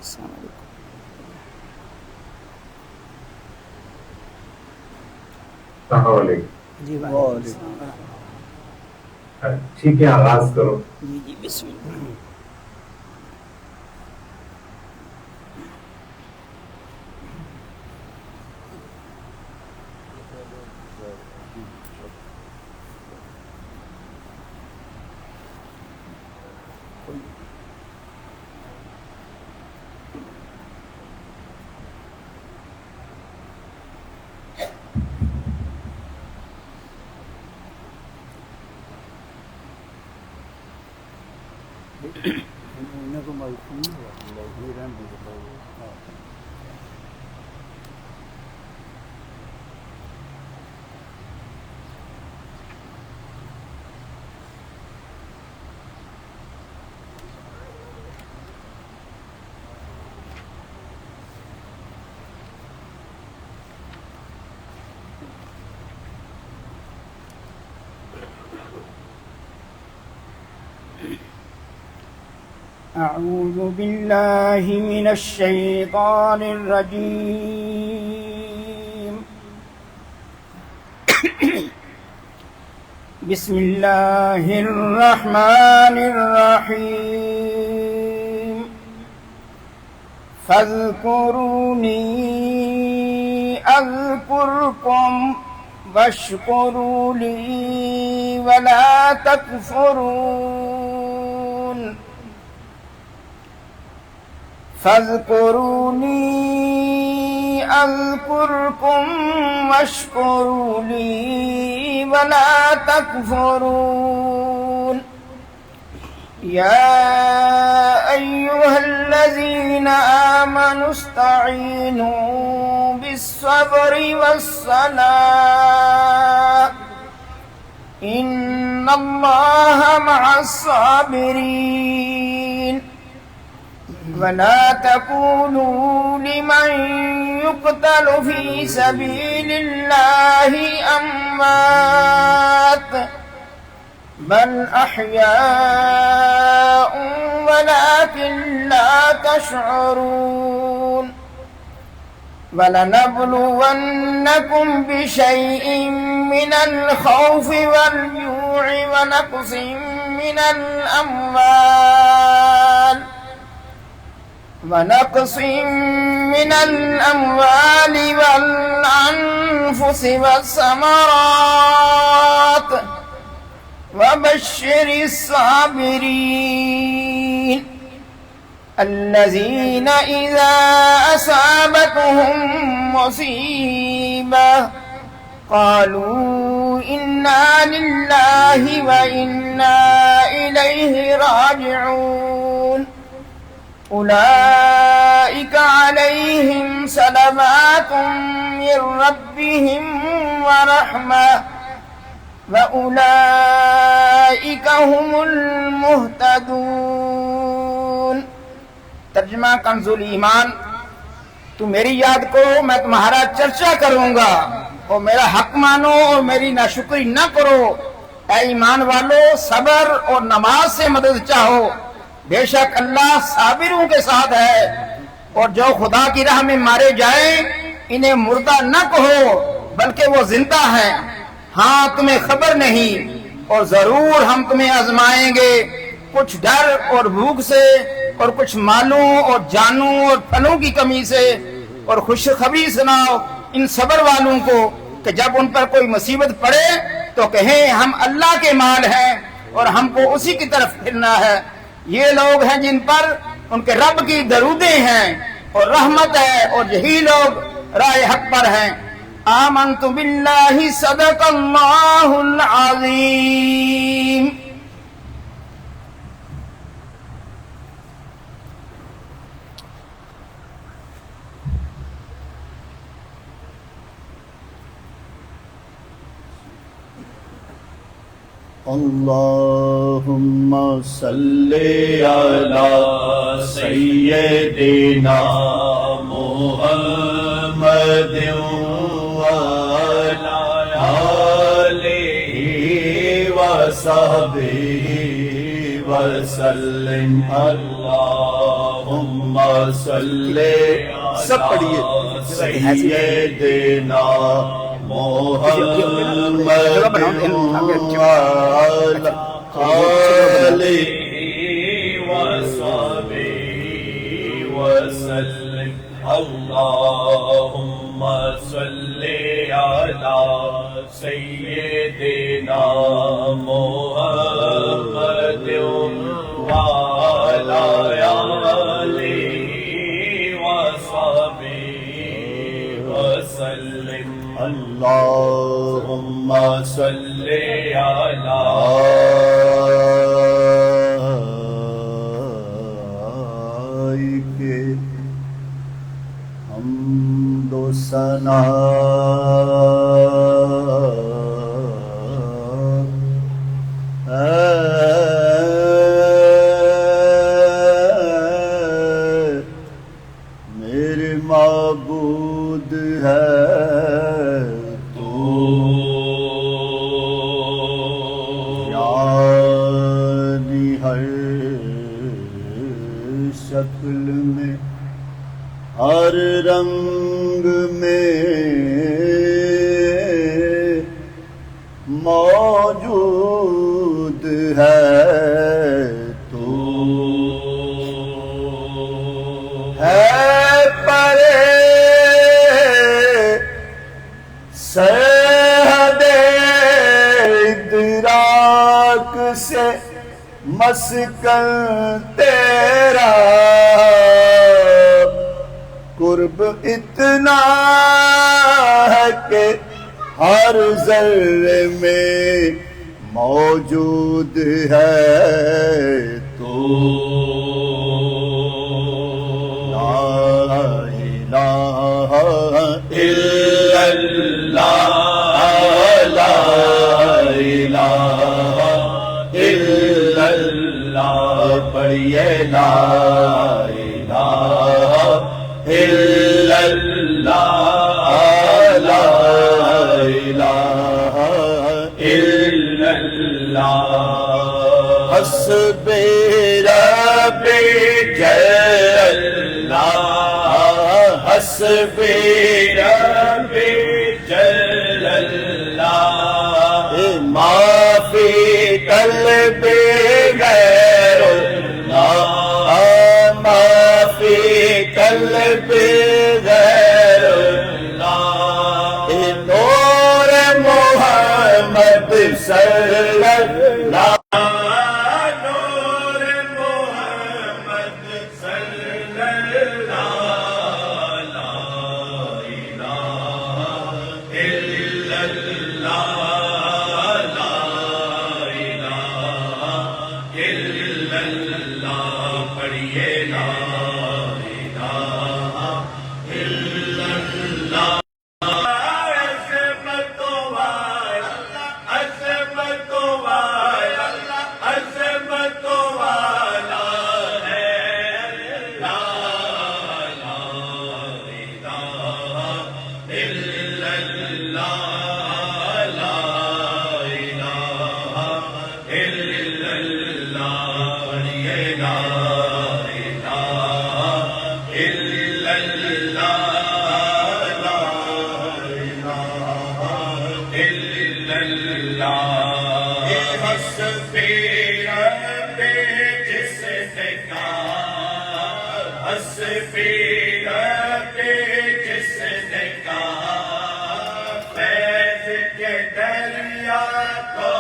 السلام علیکم. السلام علیکم. جی وعلیکم السلام. ٹھیک ہے، آغاز کرو. جی جی بسم اللہ. أعوذ بالله من الشيطان الرجيم. بسم الله الرحمن الرحيم. فاذكروني أذكركم واشكروا لي ولا تكفرون. فاذكروني أذكركم واشكروا لي ولا تكفرون. يا أيها الذين آمنوا استعينوا بالصبر والصلاة إن الله مع الصابرين. ولا تكونوا لمن يقتل في سبيل الله أموات بل أحياء ولكن لا تشعرون. ولنبلونكم بشيء من الخوف والجوع ونقص من الأموال والأنفس والثمرات وبشر الصابرين الذين إذا أصابتهم مصيبة قالوا إنا لله وإنا إليه راجعون. أولئك عليهم صلوات من ربهم ورحمة وأولئك هم المهتدون. ترجمہ کنز الایمان. تو میری یاد کرو، میں تمہارا چرچا کروں گا، اور میرا حق مانو اور میری ناشکری نہ کرو. اے ایمان والو، صبر اور نماز سے مدد چاہو، بے شک اللہ صابروں کے ساتھ ہے. اور جو خدا کی راہ میں مارے جائیں انہیں مردہ نہ کہو بلکہ وہ زندہ ہیں. ہاں تمہیں خبر نہیں، اور ضرور ہم تمہیں آزمائیں گے، کچھ ڈر اور بھوک سے، اور کچھ مالوں اور جانوں اور پھلوں کی کمی سے. اور خوشخبری سناؤ ان صبر والوں کو کہ جب ان پر کوئی مصیبت پڑے تو کہیں ہم اللہ کے مال ہیں اور ہم کو اسی کی طرف پھرنا ہے. یہ لوگ ہیں جن پر ان کے رب کی درودیں ہیں اور رحمت ہے، اور یہی لوگ راہ حق پر ہیں. آمنت باللہ صدق اللہ العظیم. اللهم صل على سيدنا محمد وعلى آله وصحبه وسلم. اللہ اللهم صل سب پڑھیے سیدنا محمد وعلى آله وصحبه وسلم اللهم صل على سيدنا محمد وعلى آله وصحبه وسلم اللهم صل على حمد و ثنا میرے معبود ہے تو یعنی ہر شکل میں ہر رنگ میں موجود ہے تو ہے پرے سرحد ادراک سے مسکن تیرا قرب اتنا ہے کہ ہر ذرے میں موجود ہے تو لا الہ الا اللہ لا الہ الا اللہ پڑھیے لا الہ الا اللہ لا الہ الا اللہ حسبی ربی جل اللہ حسبی ربی جل اللہ ما فی قلبی غیر اللہ ما فی قلبی غیر اللہ نور محمد صلی اللہ نور محمد صلی اللہ لا الہ الا اللہ لا الہ الا اللہ پڑھیے لا الہ الا اللہ عظمت والا عظمت والا عظمت والا ہے لا الہ الا اللہ لا الہ الا اللہ پڑھیے لا الہ الا اللہ لا الہ الا اللہ حسبی ربی جس نے کہا حسبی ربی جس نے کہا فیض کے دریا کو